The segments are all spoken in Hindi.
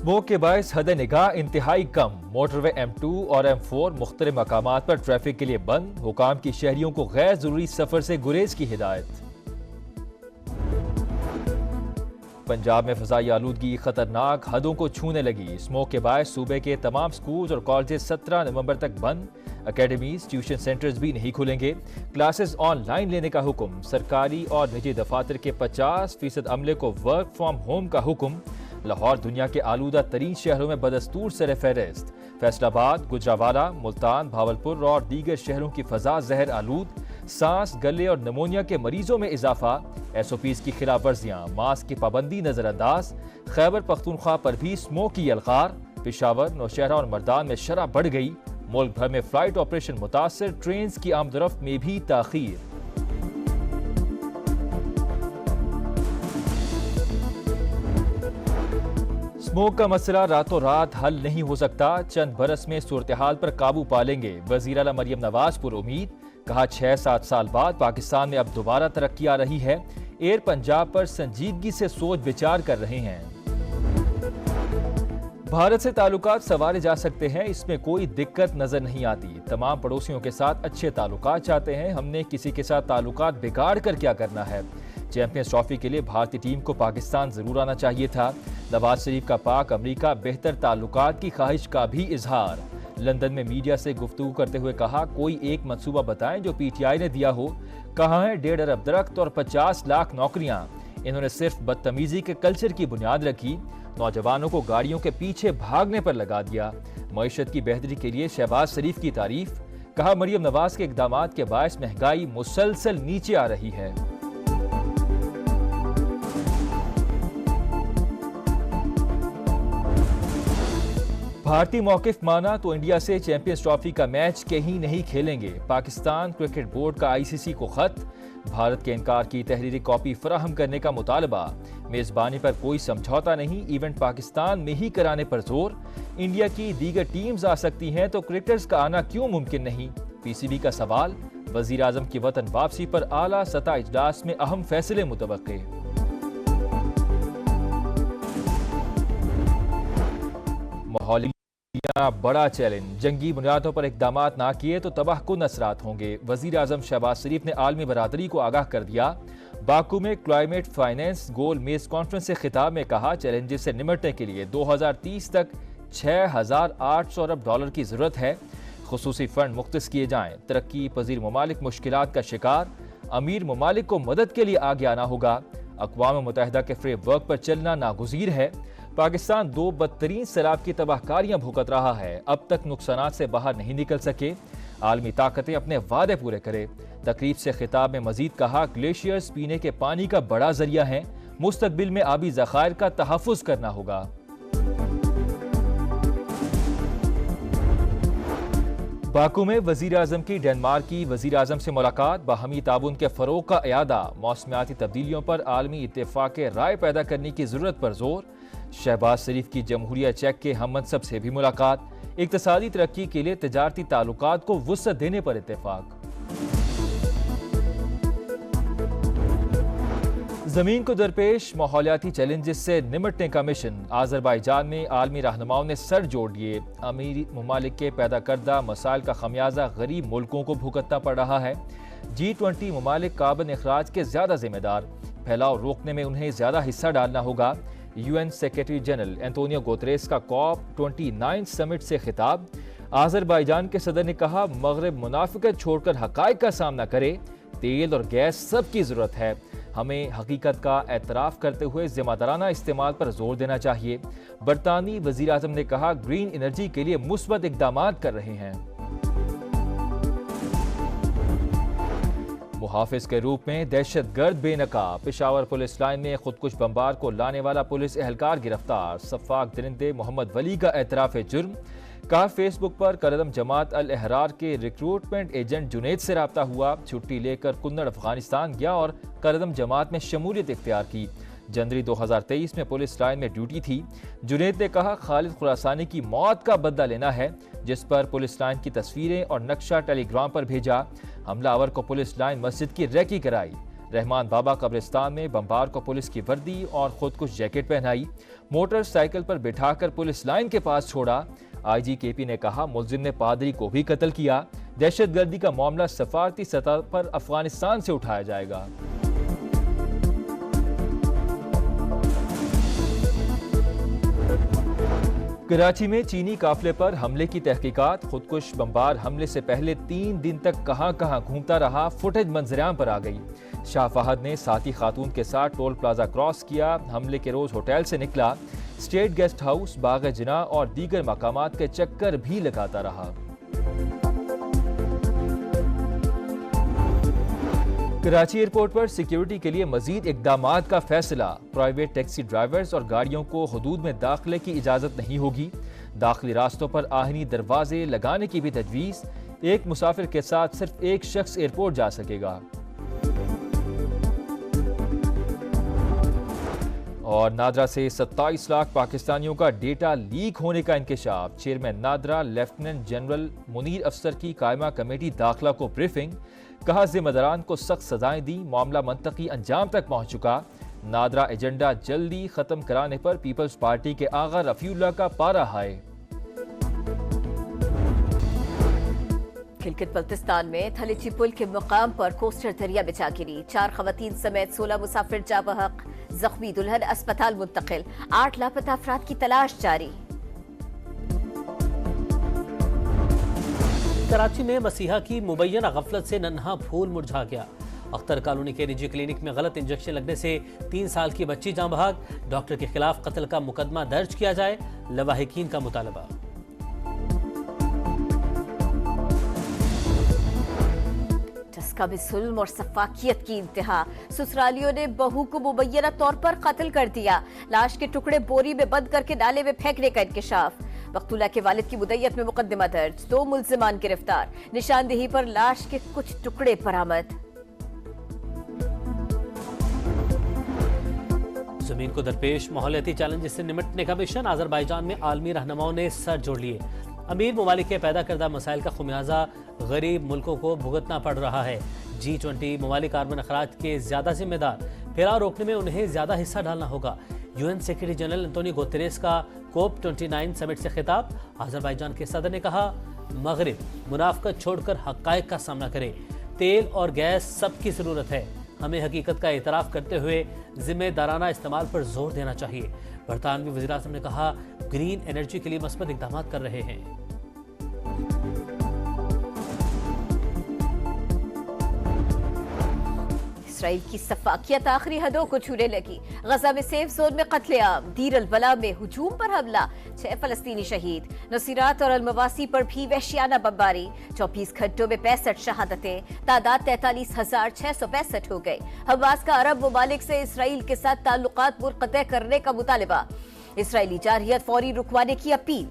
स्मोक के बायस हद निगाह इंतहाई कम। मोटरवे M2 और M4 मुख्तलिफ मकामात पर ट्रैफिक के लिए बंद। हुकाम की शहरियों को गैर जरूरी सफर से गुरेज की हिदायत। पंजाब में फजाई आलूदगी खतरनाक हदों को छूने लगी। स्मोक के बायस सूबे के तमाम स्कूल और कॉलेज 17 नवंबर तक बंद। अकेडमीज, ट्यूशन सेंटर्स भी नहीं खुलेंगे। क्लासेस ऑनलाइन लेने का हुक्म। सरकारी और निजी दफातर के 50% अमले को वर्क फ्रॉम होम का हुक्म। लाहौर दुनिया के आलूदा तरीन शहरों में बदस्तूर सर फहरिस्त। फैसलाबाद, गुजरावाला, मुल्तान, भावलपुर और दीगर शहरों की फजा जहर आलूद। सांस, गले और नमोनिया के मरीजों में इजाफा। SOPs की खिलाफ वर्जियाँ, मास्क की पाबंदी नजरअंदाज। खैबर पख्तूनख्वा पर भी स्मोक की यलगार। पेशावर, नौशहरा और मर्दान में शरह बढ़ गई। मुल्क भर में फ्लाइट ऑपरेशन मुतासर। ट्रेन की आमदरफ्त में भी ताखीर। स्मोक का मसला रातों रात हल नहीं हो सकता। चंद बरस में सूरत हाल पर काबू पा लेंगे। वज़ीर आला मरियम नवाज पर उम्मीद। कहा 6-7 साल बाद पाकिस्तान में अब दोबारा तरक्की आ रही है। एयर पंजाब पर संजीदगी से सोच विचार कर रहे हैं। भारत से ताल्लुकात संवारे जा सकते हैं, इसमें कोई दिक्कत नजर नहीं आती। तमाम पड़ोसियों के साथ अच्छे ताल्लुकात चाहते हैं। हमने किसी के साथ ताल्लुकात बिगाड़ कर क्या करना है। चैंपियंस ट्रॉफी के लिए भारतीय टीम को पाकिस्तान जरूर आना चाहिए था। नवाज शरीफ का पाक अमरीका बेहतर ताल्लुकात की ख्वाहिश का भी इजहार। लंदन में मीडिया से गुफ्तगू करते हुए कहा, कोई एक मंसूबा बताएं जो PTI ने दिया हो। कहाँ है 1.5 अरब दरख्त और 50 लाख नौकरियां। इन्होंने सिर्फ बदतमीजी के कल्चर की बुनियाद रखी। नौजवानों को गाड़ियों के पीछे भागने पर लगा दिया। मईशत की बेहतरी के लिए शहबाज शरीफ की तारीफ। कहा, मरियम नवाज के इकदामात के बायस महंगाई मुसलसल नीचे आ रही है। भारतीय मौकिफ माना तो इंडिया से चैंपियंस ट्रॉफी का मैच कहीं नहीं खेलेंगे। पाकिस्तान क्रिकेट बोर्ड का ICC को खत। भारत के इनकार की तहरीरी कॉपी फराहम करने का मुतालबा। मेजबानी पर कोई समझौता नहीं, इवेंट पाकिस्तान में ही कराने पर जोर। इंडिया की दीगर टीम्स आ सकती हैं तो क्रिकेटर्स का आना क्यों मुमकिन नहीं। PCB का सवाल। वजीर आजम की वतन वापसी पर आला सतह इजलास में अहम फैसले मुतवक्के। माहौली बड़ा चैलेंज। जंगी बुनियादों पर इकदामात ना किए तो तबाहकुन असरात होंगे। वजीर आजम शहबाज शरीफ ने आलमी बरादरी को आगाह कर दिया। बाकू में क्लाइमेट फाइनेंस गोल मेज कॉन्फ्रेंस से खिताब में कहा, चैलेंजेस से निपटने के लिए 2030 तक 6,800 अरब डॉलर की जरूरत है। खुसूसी फंड मुख्तस किए जाएं। तरक्की पजीर ममालिक मुश्किलात का शिकार। अमीर ममालिक को मदद के लिए आगे आना होगा। अक़वाम मुत्तहिदा के फ्रेमवर्क पर चलना नागुज़ीर है। पाकिस्तान 2 बदतरीन सैलाब की तबाहकारियां भुगत रहा है। अब तक नुकसानात से बाहर नहीं निकल सके। आलमी ताकतें अपने वादे पूरे करें। तकरीब से खिताब में मजीद कहा, ग्लेशियर्स पीने के पानी का बड़ा जरिया है। मुस्तकबिल में आबी ज़खायर का तहफ़्फ़ुज़ करना होगा। बाकू में वजीर आजम की डेनमार्क की वजीर आजम से मुलाकात। बाहमी ताउन के फरोग का इयादा। मौसमियाती तब्दीलियों पर आलमी इत्तेफाक राय पैदा करने की जरूरत पर जोर। शहबाज शरीफ की जमहूरिया चेक के हम मनसब से भी मुलाकात। इक्तसादी तरक्की के लिए तजारती ताल्लुकात को वुसअत देने पर इत्तेफाक। जमीन को दरपेश माहौलियाती चैलेंजेस से निमटने का मिशन। आज़रबाईजान में आलमी रहनुमाओं ने सर जोड़ लिए। अमीर ममालिक के पैदा करदा मसाइल का खमियाजा गरीब मुल्कों को भुगतना पड़ रहा है। G20 ममालिक कार्बन अखराज के ज्यादा जिम्मेदार। फैलाव रोकने में उन्हें ज्यादा हिस्सा डालना होगा। UN secretary general Antonio Guterres का COP29 समिट से खिताब। आज़रबाईजान के सदर ने कहा, मगरब मुनाफिकत छोड़कर हकायक का सामना करे। तेल और गैस सबकी जरूरत है। हमें हकीकत का एतराफ़ करते हुए जिम्मेदाराना इस्तेमाल पर जोर देना चाहिए। बरतानी वज़ीर आज़म ने कहा, ग्रीन एनर्जी के लिए मुस्बत इक़दामात कर रहे हैं। मुहाफिज के रूप में दहशतगर्द बेनकाब। पेशावर पुलिस लाइन में खुदकुश बमबार को लाने वाला पुलिस एहलकार गिरफ्तार। सफाक दरिंदे मोहम्मद वली का एतराफ़ जुर्म। कहा, फेसबुक पर करदम जमात अल अहरार के रिक्रूटमेंट एजेंट जुनैद से रब्ता हुआ। छुट्टी लेकर कुन्नड़ अफगानिस्तान गया और करदम जमात में शमूलियत इख्तियार की। जनवरी 2023 में पुलिस लाइन में ड्यूटी थी। जुनैद ने कहा, खालिद खुरासानी की मौत का बदला लेना है, जिस पर पुलिस लाइन की तस्वीरें और नक्शा टेलीग्राम पर भेजा। हमलावर को पुलिस लाइन मस्जिद की रेकी कराई। रहमान बाबा कब्रिस्तान में बमबार को पुलिस की वर्दी और खुदकुश जैकेट पहनाई, मोटरसाइकिल पर बिठाकर पुलिस लाइन के पास छोड़ा। आईजी केपी ने कहा मुलजिम ने पादरी को भी कत्ल किया। दहशतगर्दी का मामला सफारती सतह पर अफगानिस्तान से उठाया जाएगा। कराची में चीनी काफिले पर हमले की तहकीकात। खुदकुश बमबार हमले से पहले 3 दिन तक कहां घूमता रहा, फुटेज मंजरेआम पर आ गई। शाह फहद ने साथी खातून के साथ टोल प्लाजा क्रॉस किया। हमले के रोज होटल से निकला, स्टेट गेस्ट हाउस, बाग जिना और दीगर मकामात के चक्कर भी लगाता रहा। कराची एयरपोर्ट पर सिक्योरिटी के लिए मजीद इकदामात का फैसला। प्राइवेट टैक्सी ड्राइवर्स और गाड़ियों को हुदूद में दाखिले की इजाजत नहीं होगी। दाखिली रास्तों पर आहनी दरवाजे लगाने की भी तजवीज़। एक मुसाफिर के साथ सिर्फ एक शख्स एयरपोर्ट जा सकेगा। और नादरा से 27 लाख पाकिस्तानियों का डेटा लीक होने का इंकशाफ। Chairman NADRA lieutenant general Munir Afsar की कायमा कमेटी दाखिला को ब्रीफिंग। कहा जिम्मेदारान को सख्त सजाएं दी, मामला मंतकी अंजाम तक पहुंच चुका। नादरा एजेंडा जल्दी खत्म कराने पर पीपल्स पार्टी के आगा रफीउल्लाह का पारा हाय। खिलखित बल्तिस्तान में थलीची पुल के मुकाम पर कोस्टर दरिया में जा गिरी। 4 खवातीन समेत 16 मुसाफिर जा बहक, जख्मी दुल्हन अस्पताल मुंतकिल। 8 लापता अफराद की तलाश जारी। कराची में मसीहा की मुबैना गफलत से नन्हा फूल मुरझा गया। अख्तर कॉलोनी के निजी क्लिनिक में गलत इंजेक्शन लगने से 3 साल की बच्ची जाँ बहक। डॉक्टर के खिलाफ कत्ल का मुकदमा दर्ज किया जाए, लवाहिकीन का मुतालबा। टस्का में जुल्म और सफाकियत की इंतहा। ससुरालियों ने बहू को मुबैना तौर पर कत्ल कर दिया। लाश के टुकड़े बोरी में बंद करके नाले में फेंकने का इंकशाफ। मकतूला के वालिद की मुद्दत में मुकदमा दर्ज। 2 मुल्जिमान गिरफ्तार। निशानदेही पर लाश के कुछ टुकड़े बरामद। जमीन को दरपेश माहौलियाती चैलेंजेस से निपटने का मिशन। अजरबैजान में आलमी रहनुमाओं ने सर जोड़ लिए। अमीर ममालिक के पैदा करदा मसाइल का खुमियाजा गरीब मुल्कों को भुगतना पड़ रहा है। G20 ममालिक कार्बन अखराज के ज्यादा जिम्मेदार, फैलाव रोकने में उन्हें ज्यादा हिस्सा डालना होगा। UN secretary general Antonio Guterres का COP29 समिट से खिताब। अजरबैजान के सदर ने कहा मगरिब मुनाफकत छोड़कर हक़ाइक़ का सामना करे। तेल और गैस सबकी जरूरत है, हमें हकीकत का एतराफ़ करते हुए जिम्मेदाराना इस्तेमाल पर जोर देना चाहिए। बरतानवी वज़ीर-ए-आज़म ने कहा ग्रीन एनर्जी के लिए मस्बत इक़दाम कर रहे हैं। इसराइल की सफाकियत आखिरी हदों को छूने लगी। गजा में सेफ जोन में कत्लेआम। दीर अल बला में हुजूम पर हमला, 6 फलस्तीनी शहीद। नसीरात और अलमवासी पर भी वहशियाना बमबारी। 24 घंटों में 65 शहादतें। तादाद 43,665 हो गई। हमास का अरब ममालिक से इसराइल के साथ ताल्लुकात मुनक़ते करने का मुतालिबा। इसराइली जारहियत फौरी रुकवाने की अपील।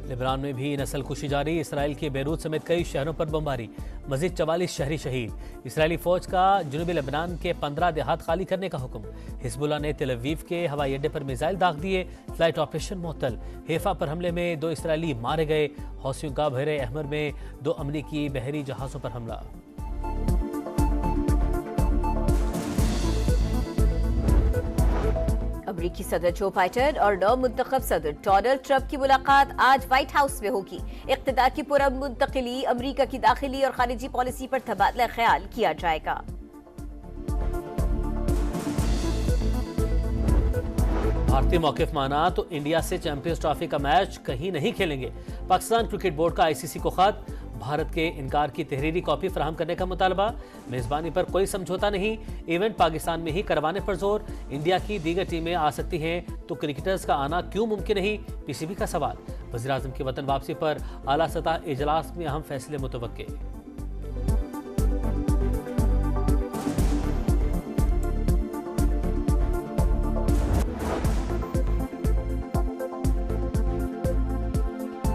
लेबनान में भी नस्ल कुशी जारी। इसराइल के बेरूत समेत कई शहरों पर बमबारी। मजीद 44 शहरी शहीद। इसराइली फौज का जनूबी लेबनान के 15 देहात खाली करने का हुक्म। हिजबुल्लाह ने तेल अवीव के हवाई अड्डे पर मिसाइल दाग दिए। फ्लाइट ऑपरेशन मुअत्तल। हैफा पर हमले में 2 इसराइली मारे गए। हौसियों का बहरे अहमर में 2 अमरीकी बहरी जहाजों पर हमला। अमरीकी सदर जो बाइडेन और नौ मुंतखब सदर डोनाल्ड ट्रंप की मुलाकात आज व्हाइट हाउस में होगी। इक़्तिदार की पुरअमन मुंतकिली, अमरीका की दाखिली और खारिजी पॉलिसी पर तबादला ख्याल किया जाएगा। भारतीय मौक़िफ़ माना तो इंडिया से चैंपियंस ट्रॉफी का मैच कहीं नहीं खेलेंगे। पाकिस्तान क्रिकेट बोर्ड का ICC को खत। भारत के इनकार की तहरीरी कॉपी फराहम करने का मुतालबा। मेजबानी पर कोई समझौता नहीं, इवेंट पाकिस्तान में ही करवाने पर जोर। इंडिया की दीगर टीमें आ सकती हैं तो क्रिकेटर्स का आना क्यों मुमकिन नहीं, PCB का सवाल। वज़ीर-ए-आज़म की वतन वापसी पर आला सतह इजलास में अहम फैसले मुतवक्के।